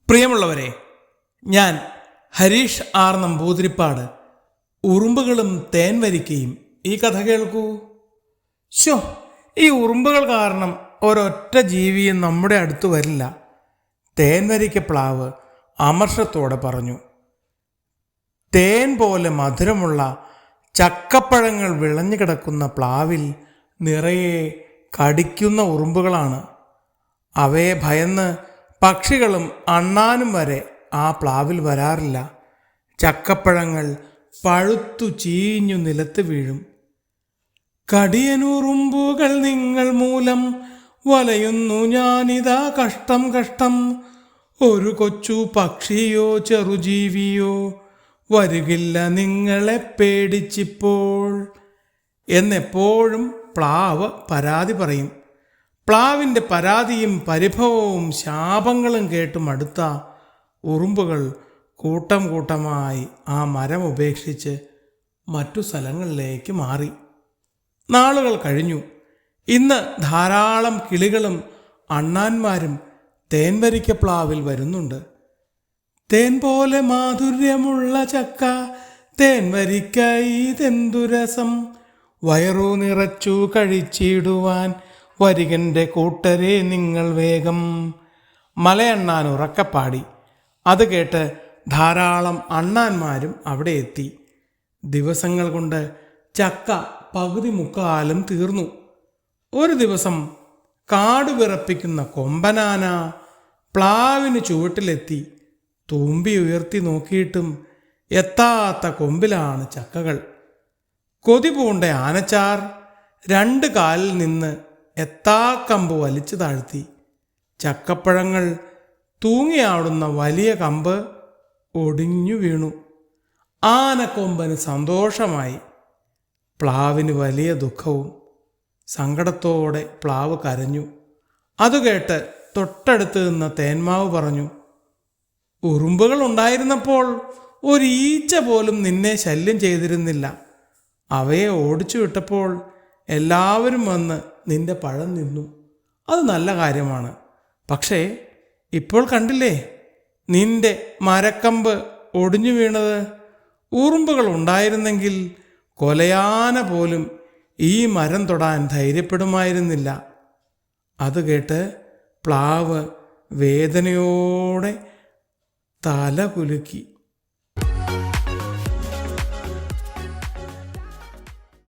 പ്രിയമുള്ളവരെ, ഞാൻ ഹരീഷ് ആർ നമ്പൂതിരിപ്പാട്. ഉറുമ്പുകളും തേൻവരിക്കയും ഈ കഥ കേൾക്കൂ. ശോ, ഈ ഉറുമ്പുകൾ കാരണം ഒരൊറ്റ ജീവിയും നമ്മുടെ അടുത്ത് വരില്ല. തേൻവരിക്ക പ്ലാവ് അമർഷത്തോടെ പറഞ്ഞു. തേൻ പോലെ മധുരമുള്ള ചക്കപ്പഴങ്ങൾ വിളഞ്ഞു കിടക്കുന്ന പ്ലാവിൽ നിറയെ കടിക്കുന്ന ഉറുമ്പുകളാണ്. അവയെ ഭയന്ന് പക്ഷികളും അണ്ണാനും വരെ ആ പ്ലാവിൽ വരാറില്ല. ചക്കപ്പഴങ്ങൾ പഴുത്തു ചീഞ്ഞു നിലത്ത് വീഴും. കടിയനുറുമ്പുകൾ നിങ്ങൾ മൂലം വലയുന്നു ഞാനിതാ കഷ്ടം കഷ്ടം. ഒരു കൊച്ചു പക്ഷിയോ ചെറുജീവിയോ വരുകില്ല നിങ്ങളെ പേടിച്ചിപ്പോൾ എന്നെപ്പോഴും പ്ലാവ് പരാതി പറയും. പ്ലാവിൻ്റെ പരാതിയും പരിഭവവും ശാപങ്ങളും കേട്ട് മടുത്ത ഉറുമ്പുകൾ കൂട്ടം കൂട്ടമായി ആ മരം ഉപേക്ഷിച്ച് മറ്റു സ്ഥലങ്ങളിലേക്ക് മാറി. നാളുകൾ കഴിഞ്ഞു. ഇന്ന് ധാരാളം കിളികളും അണ്ണാന്മാരും തേൻവരിക്ക പ്ലാവിൽ വരുന്നുണ്ട്. തേൻ പോലെ മാധുര്യമുള്ള ചക്ക തേൻവരിക്ക ഇതെന്തു രസം, വയറു നിറച്ചു കഴിച്ചിടുവാൻ വരികൻ്റെ കൂട്ടരെ നിങ്ങൾ വേഗം. മലയണ്ണാൻ ഉറക്കപ്പാടി. അത് കേട്ട് ധാരാളം അണ്ണാന്മാരും അവിടെ എത്തി. ദിവസങ്ങൾ കൊണ്ട് ചക്ക പകുതി മുക്കാലും തീർന്നു. ഒരു ദിവസം കാട് വിറപ്പിക്കുന്ന കൊമ്പനാന പ്ലാവിന് ചുവട്ടിലെത്തി. തൂമ്പി ഉയർത്തി നോക്കിയിട്ടും എത്താത്ത കൊമ്പിലാണ് ചക്കകൾ. കൊതി പൂണ്ട ആനച്ചാർ രണ്ട് കാലിൽ നിന്ന് എത്താക്കമ്പ് വലിച്ചു താഴ്ത്തി. ചക്കപ്പഴങ്ങൾ തൂങ്ങിയാടുന്ന വലിയ കമ്പ് ഒടിഞ്ഞു വീണു. ആനക്കൊമ്പന് സന്തോഷമായി. പ്ലാവിന് വലിയ ദുഃഖവും. സങ്കടത്തോടെ പ്ലാവ് കരഞ്ഞു. അതുകേട്ട് തൊട്ടടുത്ത് നിന്ന തേന്മാവ് പറഞ്ഞു, ഉറുമ്പുകൾ ഉണ്ടായിരുന്നപ്പോൾ ഒരു ഈച്ച പോലും നിന്നെ ശല്യം ചെയ്തിരുന്നില്ല. അവയെ ഓടിച്ചു വിട്ടപ്പോൾ എല്ലാവരും വന്ന് നിന്റെ പഴം നിന്നു. അത് നല്ല കാര്യമാണ്. പക്ഷേ ഇപ്പോൾ കണ്ടില്ലേ, നിന്റെ മരക്കമ്പ് ഒടിഞ്ഞു വീണത്. ഉറുമ്പുകൾ ഉണ്ടായിരുന്നെങ്കിൽ കൊലയാന പോലും ഈ മരം തൊടാൻ ധൈര്യപ്പെടുമായിരുന്നില്ല. അത് കേട്ട് പ്ലാവ് വേദനയോടെ തല കുലുക്കി.